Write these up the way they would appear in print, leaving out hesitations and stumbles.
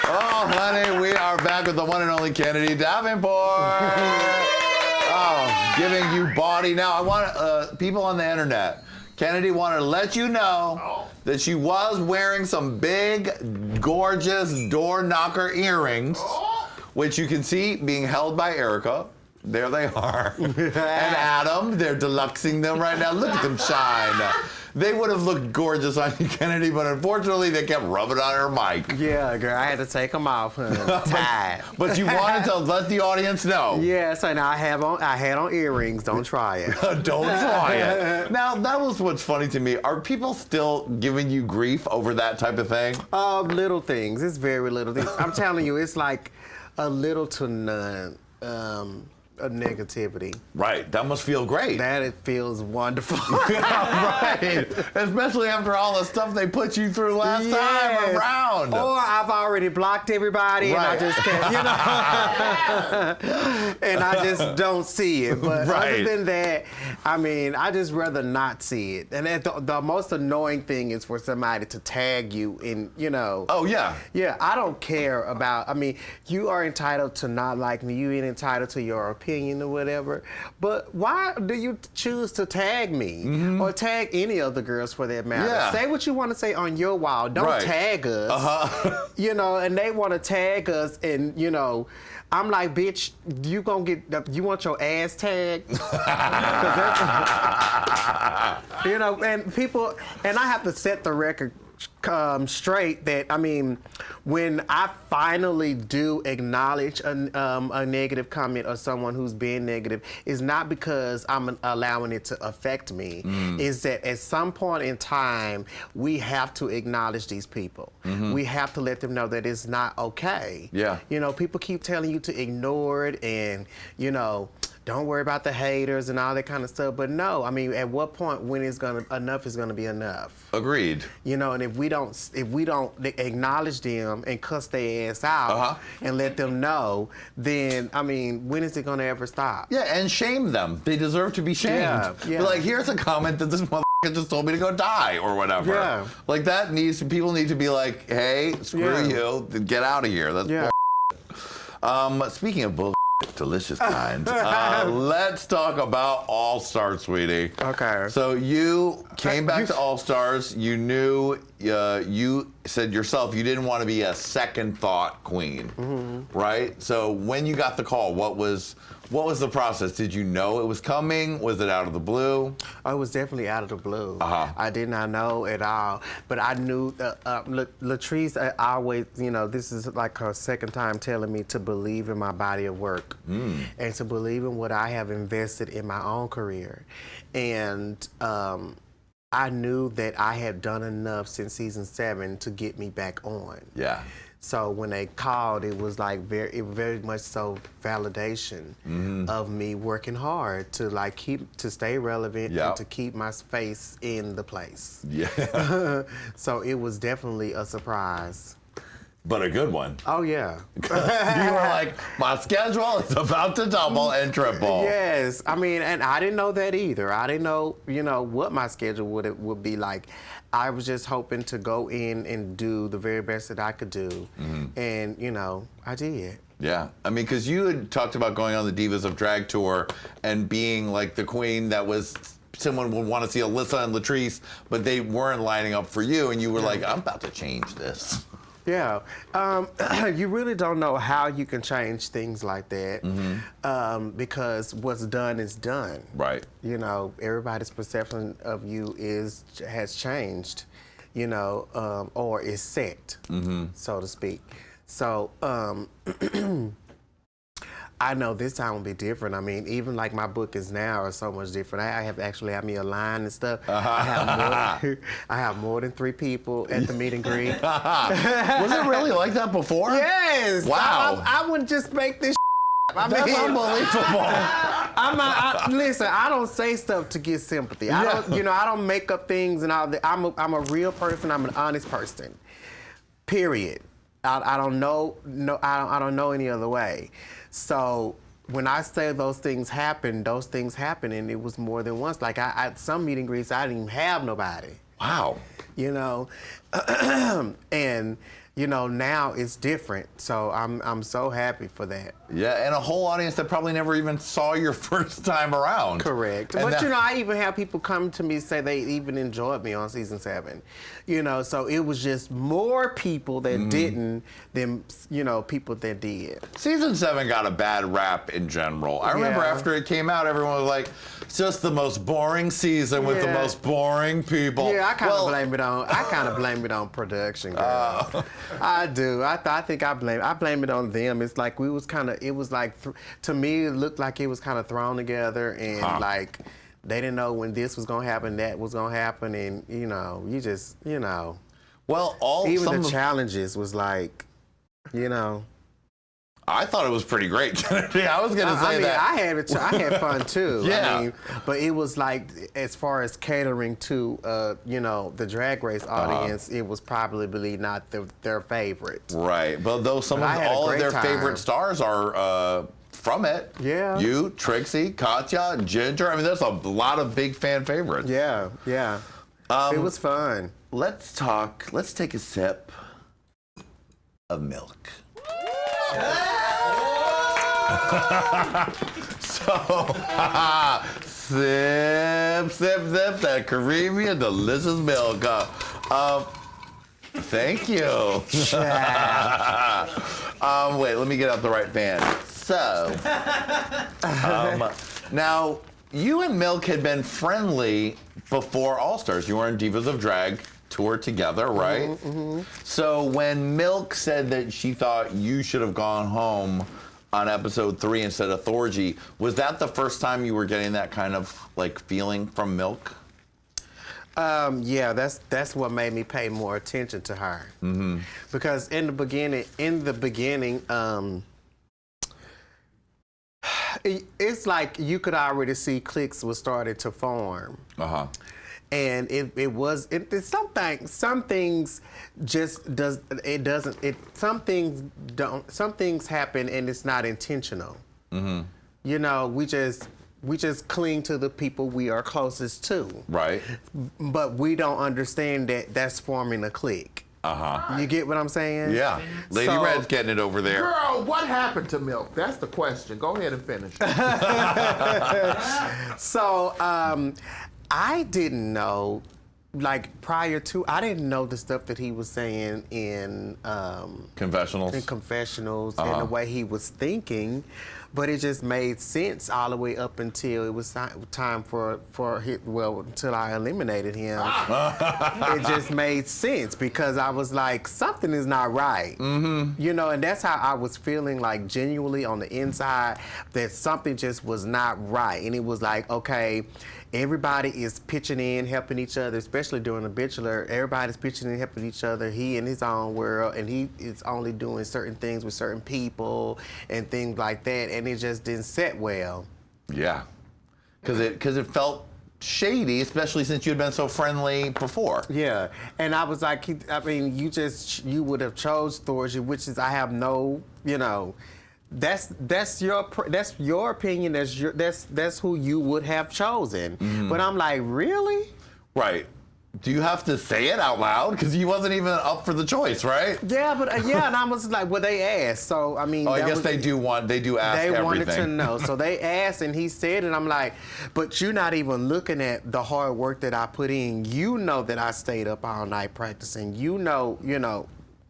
Oh, honey, we are back with the one and only Kennedy Davenport. Oh, giving you body. Now, I want people on the internet. Kennedy wanted to let you know that she was wearing some big, gorgeous door knocker earrings, which you can see being held by Erica. There they are. And Adam, they're deluxing them right now. Look at them shine. They would have looked gorgeous on you, Kennedy, but unfortunately they kept rubbing on her mic. Yeah, girl, I had to take them off. Tied. But you wanted to let the audience know. Yes, and I had on earrings. Don't try it. Don't try it. Now, that was what's funny to me. Are people still giving you grief over that type of thing? Little things. It's very little things. I'm telling you, it's like a little to none. A negativity. Right. That must feel great. That it feels wonderful. Right. Especially after all the stuff they put you through last time around. Or I've already blocked everybody and I just can't, and I just don't see it. But other than that, I mean, I just rather not see it. And the most annoying thing is for somebody to tag you in, Oh, yeah. Yeah, I don't care about, I mean, you are entitled to not like me. You ain't entitled to your opinion or whatever, but why do you choose to tag me or tag any of the girls for that matter? Yeah. Say what you want to say on your wall. Don't tag us. And they want to tag us, and I'm like, bitch, you want your ass tagged? And people, and I have to set the record straight that, I mean, when I finally do acknowledge a negative comment or someone who's being negative, it's not because I'm allowing it to affect me. It's that at some point in time, we have to acknowledge these people. We have to let them know that it's not okay. Yeah. People keep telling you to ignore it and, don't worry about the haters and all that kind of stuff. But no, I mean, at what point enough is gonna be enough? Agreed. And if we don't acknowledge them and cuss their ass out and let them know, then I mean, when is it gonna ever stop? Yeah, and shame them. They deserve to be shamed. Yeah. Like, here's a comment that this motherfucker just told me to go die or whatever. Yeah. Like, people need to be like, hey, screw you, get out of here. That's bull. Speaking of bull, delicious kind. Let's talk about All Stars, sweetie. Okay. So you came back to All Stars. You knew, you said yourself you didn't want to be a second thought queen, right? So when you got the call, what was the process? Did you know it was coming? Was it out of the blue? Oh, it was definitely out of the blue. I did not know at all, but I knew Latrice always, this is like her second time telling me to believe in my body of work and to believe in what I have invested in my own career. And I knew that I had done enough since season 7 to get me back on. Yeah. So when they called, it was like very much so validation of me working hard to to stay relevant and to keep my face in the place. Yeah. So it was definitely a surprise. But a good one. Oh, yeah. You were like, my schedule is about to double and triple. Yes. I mean, and I didn't know that either. I didn't know, what my schedule would be like. I was just hoping to go in and do the very best that I could do. And, I did. Yeah. I mean, because you had talked about going on the Divas of Drag tour and being like the queen that was... Someone would want to see Alyssa and Latrice, but they weren't lining up for you, and you were like, I'm about to change this. Yeah, you really don't know how you can change things like that because what's done is done. Right. Everybody's perception of you has changed, or is set, so to speak. So I know this time will be different. I mean, even like my book is now so much different. I have actually had me a line and stuff. I have more than 3 people at the meet and greet. Was it really like that before? Yes. Wow. I wouldn't just make this That's unbelievable. Listen, I don't say stuff to get sympathy. I don't make up things and all that. I'm a real person. I'm an honest person. Period. I don't know. I don't know any other way. So when I say those things happen, and it was more than once. Like at some meet and greets, I didn't even have nobody. Wow. And you know, now it's different. So I'm so happy for that. Yeah, and a whole audience that probably never even saw your first time around. Correct. And But that- you know, I even have people come to me say they even enjoyed me on season 7. You know, so it was just more people that didn't than, you know, people that did. Season 7 got a bad rap in general. I remember Yeah. after it came out, everyone was like, it's just the most boring season with the Yeah. most boring people. Yeah, I kind of Well, blame it on production, girl. I do. I think I blame it on them. It's like to me, it looked like it was kind of thrown together, and like they didn't know when this was gonna happen, that was gonna happen, and you know, well, even the challenges was like, you know. I thought it was pretty great, Kennedy. I was gonna say that. I had fun too. Yeah. I mean, but it was like, as far as catering to, you know, the Drag Race audience, it was probably not their favorite. Right, but though I had a all of great their time. favorite stars are from it. Yeah. You, Trixie, Katya, Ginger. I mean, there's a lot of big fan favorites. Yeah, yeah. It was fun. Let's take a sip of milk. So, sip, that creamy and delicious milk. Thank you. Wait, let me get out the right band. So, now, you and Milk had been friendly before All Stars. You were in Divas of Drag tour together, right? Mm-hmm. So when Milk said that she thought you should have gone home on episode 3 instead of Thorgy, was that the first time you were getting that kind of like feeling from Milk? Yeah, that's what made me pay more attention to her. Mm-hmm. Because in the beginning, it's like you could already see cliques was starting to form. And some things happen and it's not intentional. Mm-hmm. You know, we just cling to the people we are closest to. Right. But we don't understand that that's forming a clique. You get what I'm saying? Yeah. Lady Red's getting it over there. Girl, what happened to Milk? That's the question. Go ahead and finish. So, I didn't know, like prior to, I didn't know the stuff that he was saying in Confessionals. and the way he was thinking, but it just made sense all the way up until it was time until I eliminated him. It just made sense because I was like, something is not right. Mm-hmm. You know, and that's how I was feeling, like genuinely on the inside, that something just was not right. And it was like, okay, everybody is pitching in, helping each other, especially during The Bachelor. Everybody's pitching in, helping each other. He in his own world, and he is only doing certain things with certain people and things like that, and it just didn't set well. Yeah. Because it felt shady, especially since you had been so friendly before. Yeah, and I was like, you would have chose Thorgy, which is, I have no, you know, that's your opinion. That's who you would have chosen. Mm-hmm. But I'm like, really? Right. Do you have to say it out loud? Because he wasn't even up for the choice, right? Yeah, but and I was like, well, they asked, so I mean. Oh, I guess they do ask everything. They wanted to know, so they asked, and he said, and I'm like, but you're not even looking at the hard work that I put in. You know that I stayed up all night practicing. You know.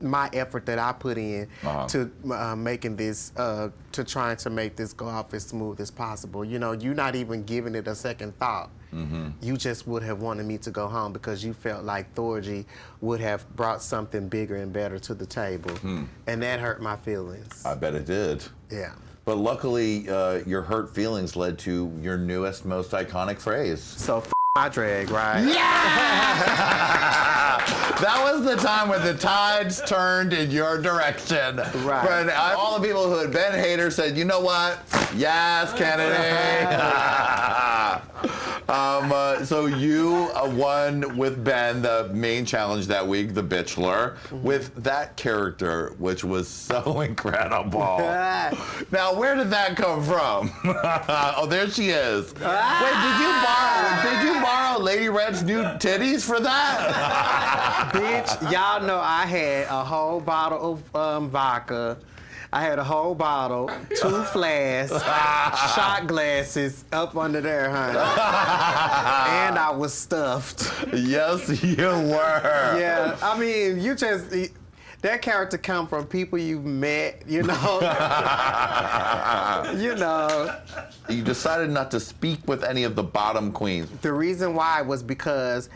My effort that I put in to making this, to trying to make this go off as smooth as possible. You know, you're not even giving it a second thought. Mm-hmm. You just would have wanted me to go home because you felt like Thorgy would have brought something bigger and better to the table. And that hurt my feelings. I bet it did. Yeah. But luckily, your hurt feelings led to your newest, most iconic phrase. So, my drag, right? Yeah! That was the time when the tides turned in your direction. Right. When all the people who had been haters said, you know what? Yes, Kennedy. So you won with Ben the main challenge that week, the Bitchler, with that character, which was so incredible. Now, where did that come from? Oh, there she is. Wait, did you borrow Lady Red's new titties for that? Bitch, y'all know I had a whole bottle of vodka. I had a whole bottle, 2 flasks, shot glasses up under there, honey. And I was stuffed. Yes, you were. Yeah, I mean, that character come from people you've met, you know. You know. You decided not to speak with any of the bottom queens. The reason why was because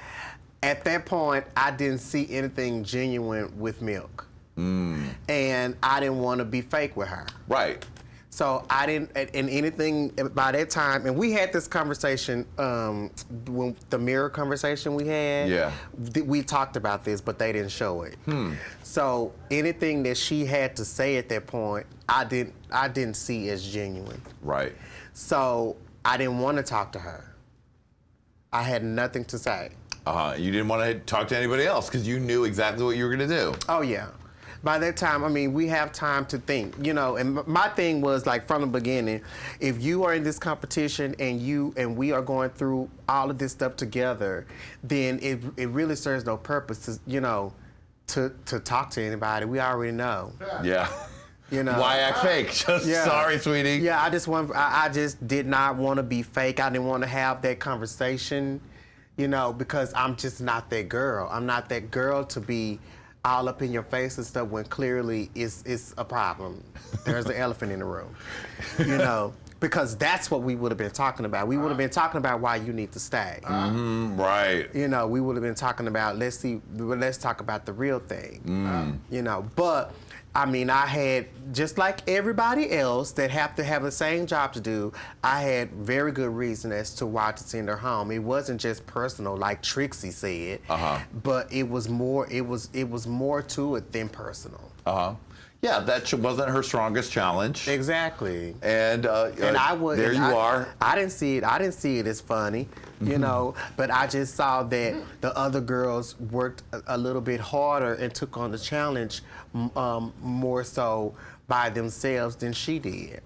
at that point, I didn't see anything genuine with Milk. And I didn't want to be fake with her. Right. So I didn't, and anything by that time, and we had this conversation, when the mirror conversation we had. Yeah. We talked about this, but they didn't show it. So anything that she had to say at that point, I didn't see as genuine. Right. So I didn't want to talk to her. I had nothing to say. You didn't want to talk to anybody else because you knew exactly what you were going to do. Oh, yeah. By that time, I mean, we have time to think, you know, and my thing was like from the beginning, if you are in this competition and we are going through all of this stuff together, then it really serves no purpose to, you know, to talk to anybody. We already know. Yeah. You know. Why act fake? Sorry, sweetie. Yeah, I just did not want to be fake. I didn't want to have that conversation, you know, because I'm just not that girl. I'm not that girl to be all up in your face and stuff when clearly it's a problem. There's an elephant in the room, you know, because that's what we would have been talking about. We would have been talking about why you need to stay. Right. You know, we would have been talking about, let's talk about the real thing, you know, but I mean, I had, just like everybody else that have to have the same job to do, I had very good reason as to why to send her home. It wasn't just personal, like Trixie said, but it was more to it than personal. Yeah, that wasn't her strongest challenge. Exactly. And I would. there you are. I didn't see it as funny, you know, but I just saw that the other girls worked a little bit harder and took on the challenge more so by themselves than she did.